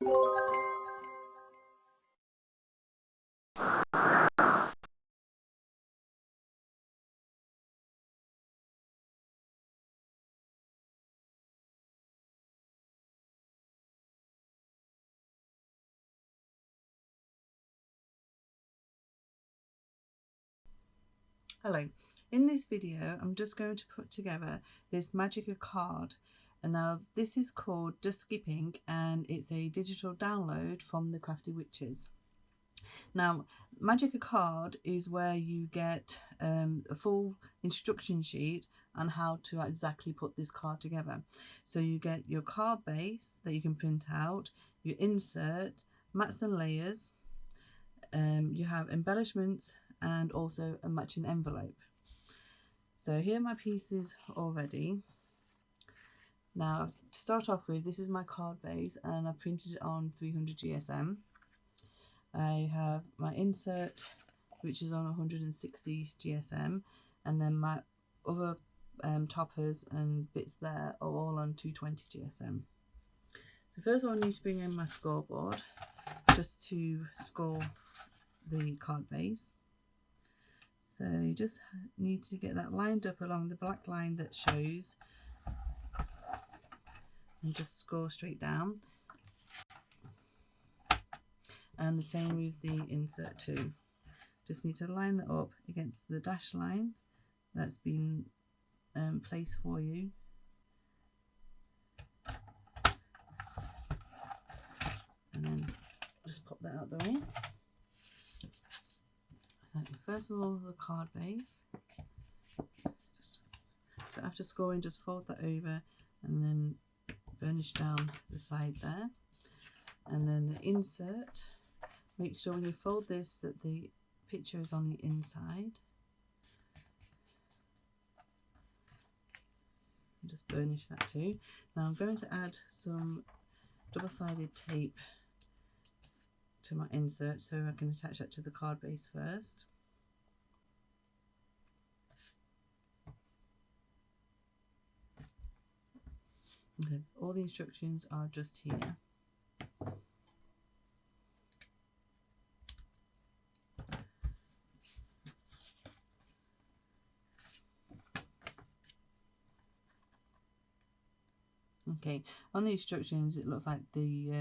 Hello, in this video I'm just going to put together this Magica card, and now this is called Dusky Pink and it's a digital download from the Crafty Witches. Now Magica card is where you get a full instruction sheet on how to exactly put this card together. So you get your card base that you can print out, your insert, mats and layers, you have embellishments and also a matching envelope. So here are my pieces already. Now to start off with, this is my card base and I printed it on 300 GSM. I have my insert which is on 160 GSM, and then my other toppers and bits there are all on 220 GSM. So first of all I need to bring in my scoreboard just to score the card base. So you just need to get that lined up along the black line that shows and just score straight down, and the same with the insert too. Just need to line that up against the dash line that's been placed for you, and then just pop that out the way. So first of all, the card base, so after scoring just fold that over and then burnish down the side there, and then the insert, make sure when you fold this that the picture is on the inside, and just burnish that too. Now I'm going to add some double-sided tape to my insert so I can attach that to the card base first. Okay, all the instructions are just here. Okay, on the instructions it looks like the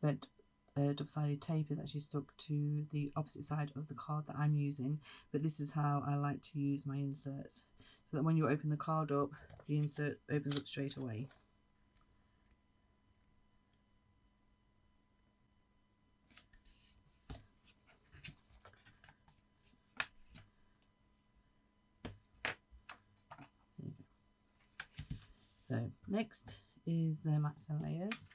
red double-sided tape is actually stuck to the opposite side of the card that I'm using, but this is how I like to use my inserts, so that when you open the card up, the insert opens up straight away. So next is the mats and layers.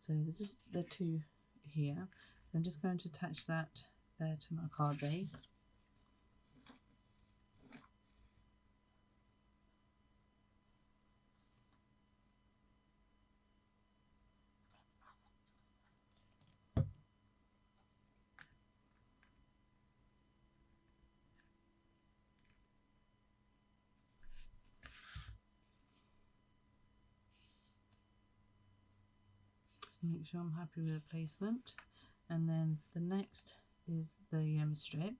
So there's just the two here. So I'm just going to attach that there to my card base. Make sure I'm happy with the placement, and then the next is the strip,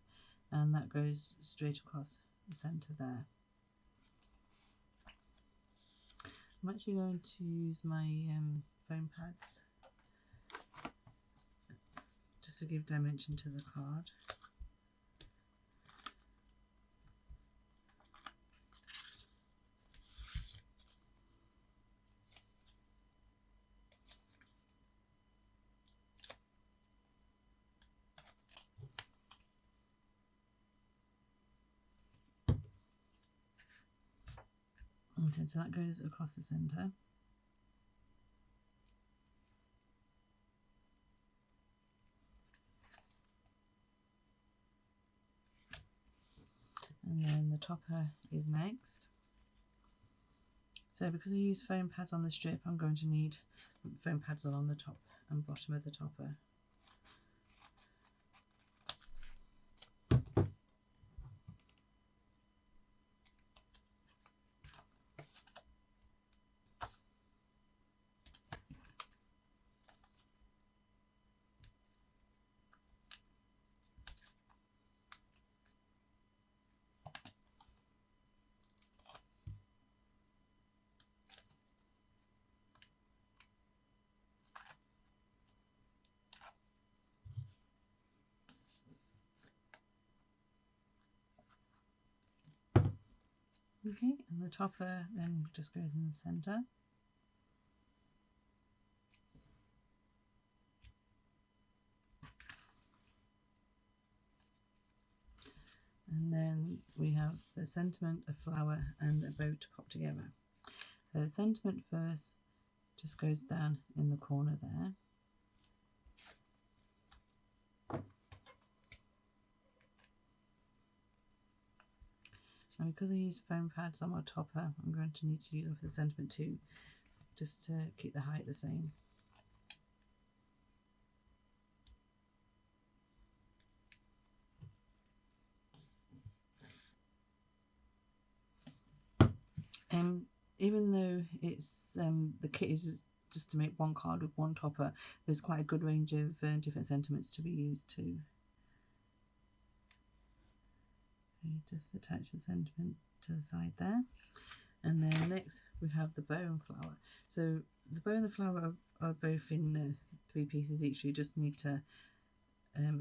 and that goes straight across the centre there. I'm actually going to use my foam pads just to give dimension to the card. So that goes across the centre. And then the topper is next. So because I use foam pads on the strip, I'm going to need foam pads along the top and bottom of the topper. Okay, and the topper then just goes in the centre. And then we have the sentiment, a flower and a bow to pop together. So the sentiment first just goes down in the corner there. And because I use foam pads on my topper, I'm going to need to use them for the sentiment too, just to keep the height the same. Even though it's the kit is just to make one card with one topper, there's quite a good range of different sentiments to be used too. You just attach the sentiment to the side there, and then next we have the bow and flower. So the bow and the flower are both in 3 pieces each. You just need to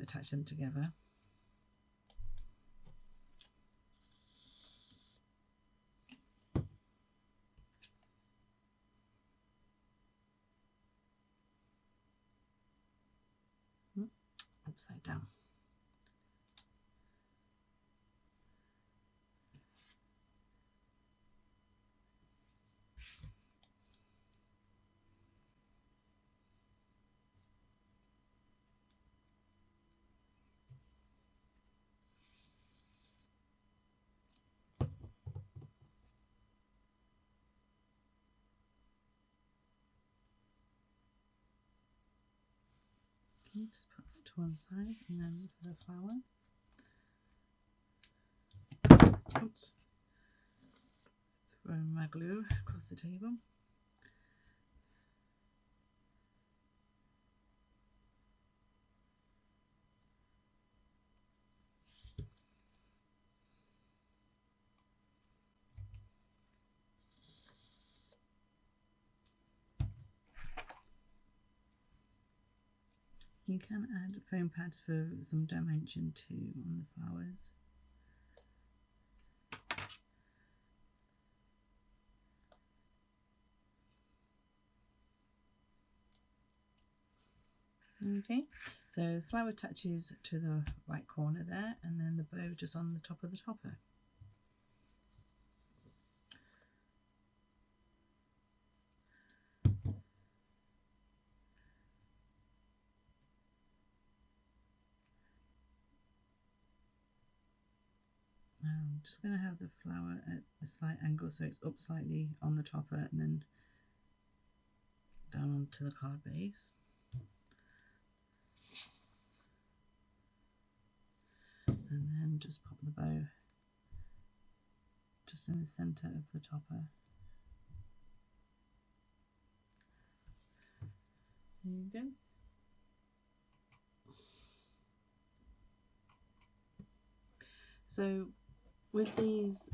attach them together. Upside down. Okay, just put it to one side, and then for the flower. Oops. Throw my glue across the table. You can add foam pads for some dimension too on the flowers. Okay, so flower attaches to the right corner there, and then the bow just on the top of the topper. I'm just going to have the flower at a slight angle so it's up slightly on the topper and then down onto the card base. And then just pop the bow just in the centre of the topper. There you go. So with these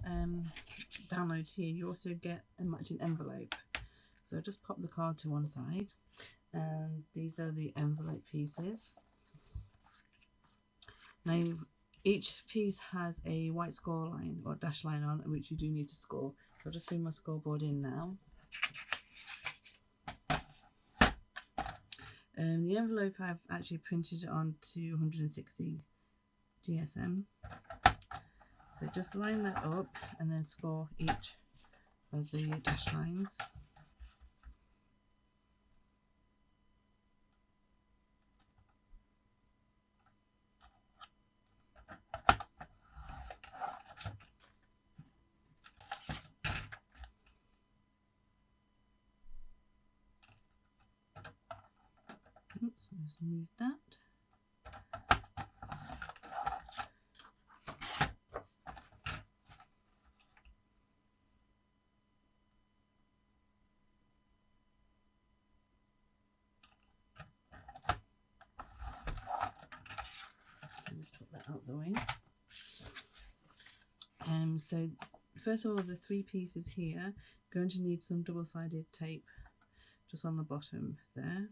downloads here, you also get a matching envelope. So just pop the card to one side, and these are the envelope pieces. Now each piece has a white score line or dash line on which you do need to score. So I'll just bring my scoreboard in now. The envelope I've actually printed onto 160 GSM. So just line that up and then score each of the dash lines. Oops, I'll just move that. Just put that out the way. So first of all, the 3 pieces here, going to need some double-sided tape just on the bottom there.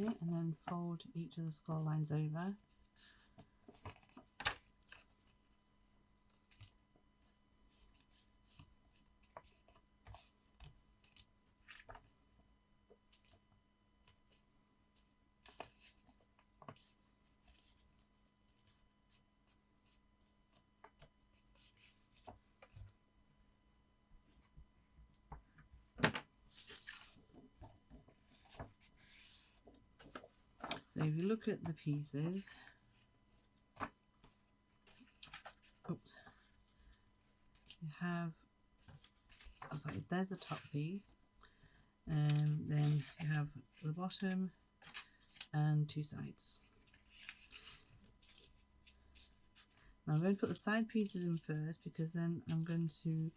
Okay, and then fold each of the scroll lines over. So if you look at the pieces, oops, you have, sorry, there's a top piece, and then you have the bottom and two sides. Now I'm going to put the side pieces in first, because then I'm going to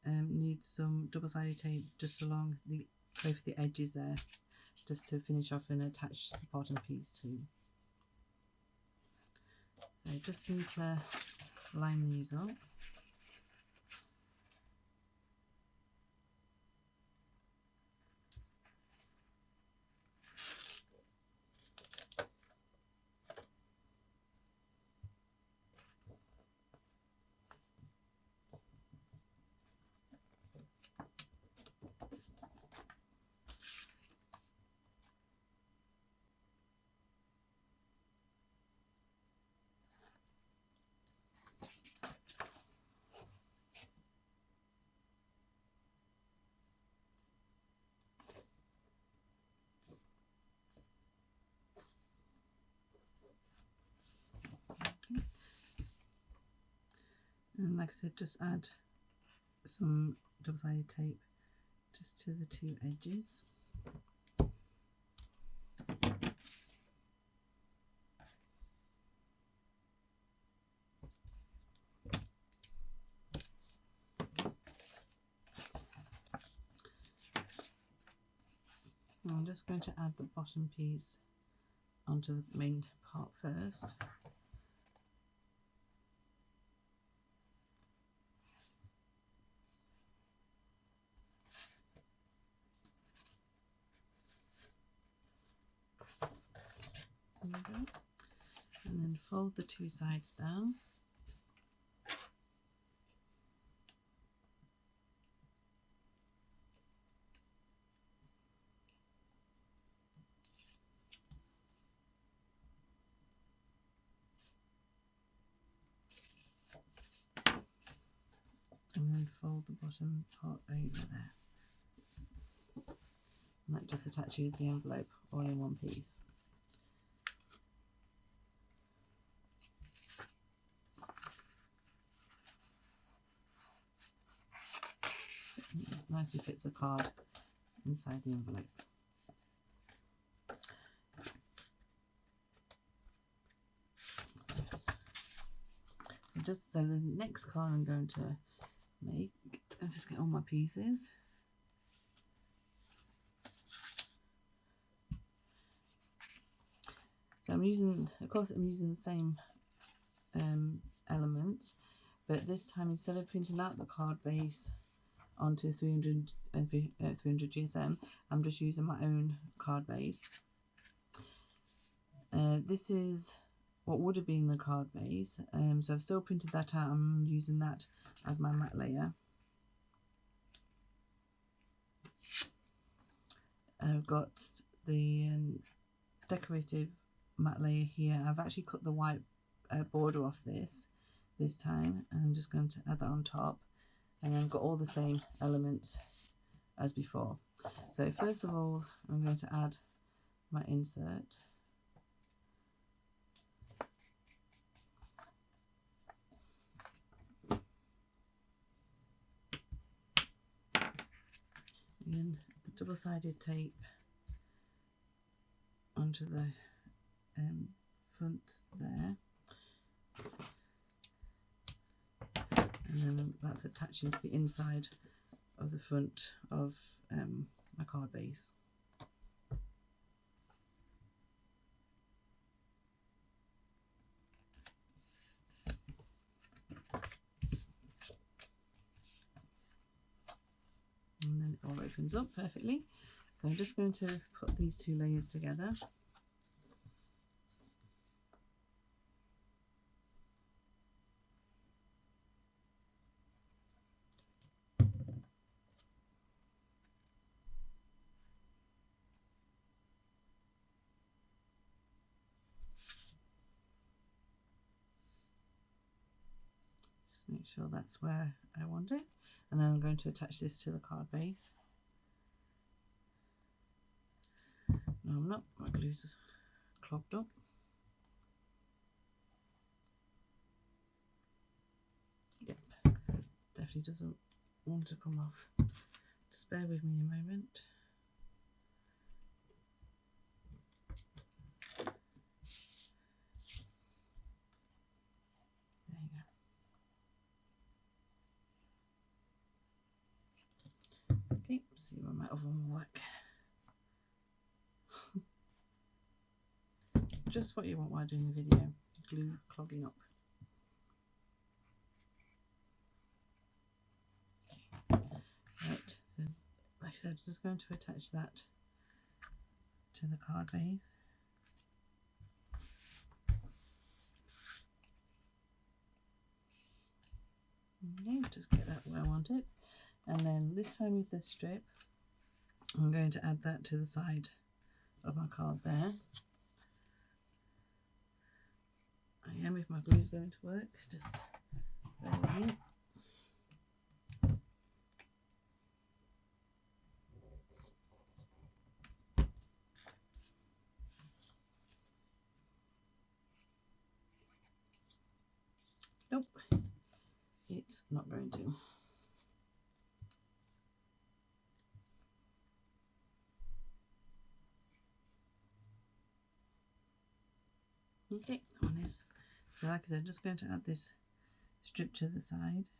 need some double-sided tape just along both the edges there, just to finish off and attach the bottom piece to. So I just need to line these up. And like I said, just add some double-sided tape just to the two edges. I'm just going to add the bottom piece onto the main part first. There we go. And then fold the two sides down. And then fold the bottom part over there. And that just attaches the envelope all in one piece. Nicely fits the card inside the envelope. Just so the next card I'm going to make, I'll just get all my pieces. So I'm using, of course, I'm using the same elements, but this time instead of printing out the card base onto 300 GSM, I'm just using my own card base. This is what would have been the card base, so I've still printed that out. I'm using that as my matte layer. I've got the decorative matte layer here. I've actually cut the white border off this time, and I'm just going to add that on top, and I've got all the same elements as before. So first of all, I'm going to add my insert. Again, double-sided tape onto the front there, and then that's attaching to the inside of the front of my card base. And then it all opens up perfectly. So I'm just going to put these two layers together. Make sure that's where I want it, and then I'm going to attach this to the card base. No, I'm not. My glue's clogged up. Yep, definitely doesn't want to come off. Just bear with me a moment. There you go. Okay, see where my other one will work. It's just what you want while doing the video. Glue clogging up. Right, so like I said, just going to attach that to the card base. Okay, just get that where I want it. And then this time with this strip, I'm going to add that to the side of my card there. I am, if my glue is going to work, just bear with me. Nope, it's not going to. Okay, that one is. So like I said, I'm just going to add this strip to the side.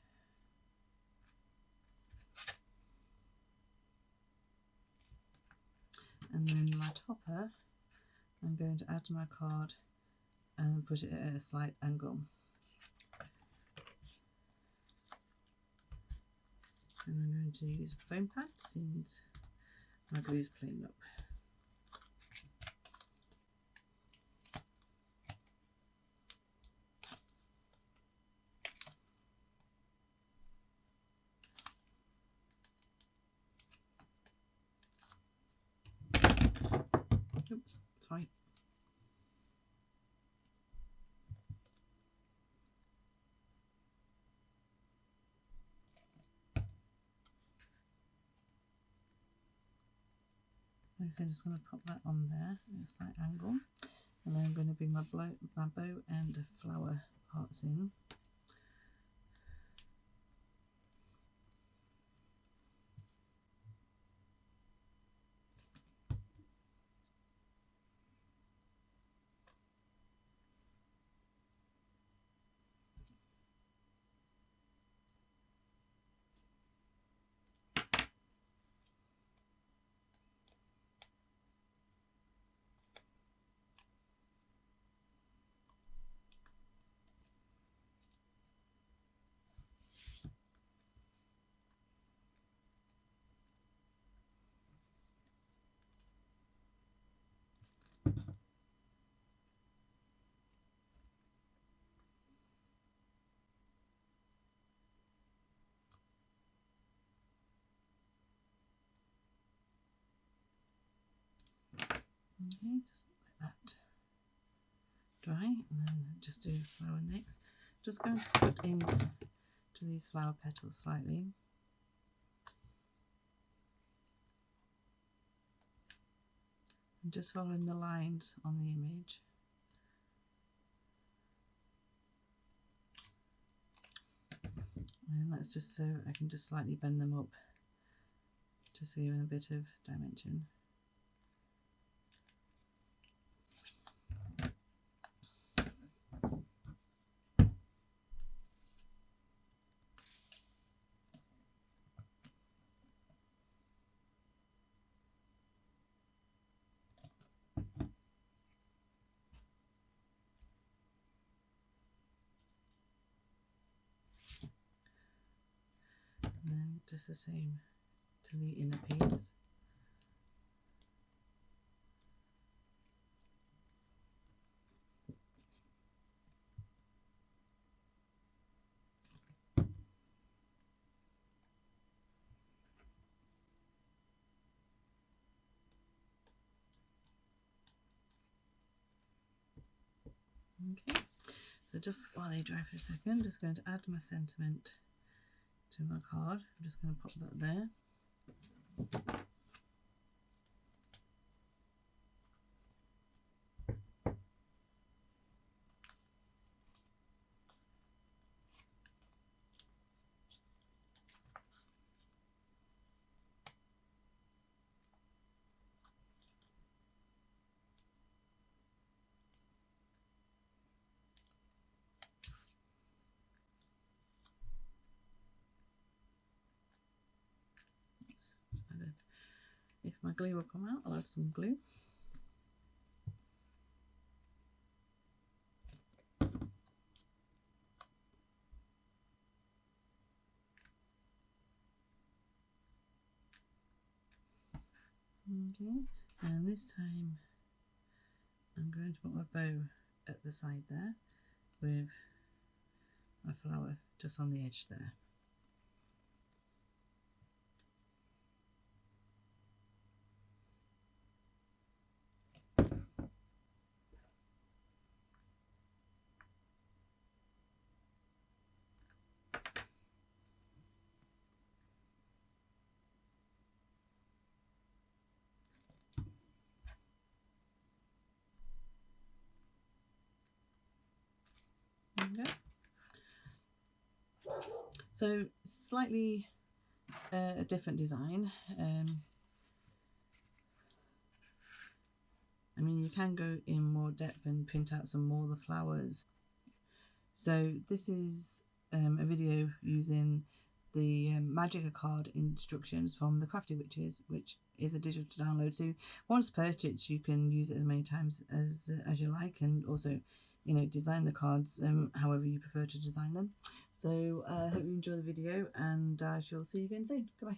And then my topper, I'm going to add to my card and put it at a slight angle. And I'm going to use a foam pad since my glue is playing up. Oops, sorry. Like I said, I'm just going to pop that on there at a slight angle, and then I'm going to bring my bow and flower parts in. Okay, just let that dry, and then just do flower next. Just going to cut in to these flower petals slightly. And just following the lines on the image. And that's just so I can just slightly bend them up just to give them a bit of dimension. And then just the same to the inner piece. Okay, so just while they dry for a second, just going to add my sentiment to my card. I'm just going to pop that there. If my glue will come out, I'll add some glue. Okay, and this time I'm going to put my bow at the side there with my flower just on the edge there. Okay. So slightly a different design. I mean, you can go in more depth and print out some more of the flowers. So this is a video using the Magica card instructions from the Crafty Witches, which is a digital download. So once purchased, you can use it as many times as you like, and also, you know, design the cards however you prefer to design them. So I hope you enjoy the video, and I shall see you again soon. Goodbye.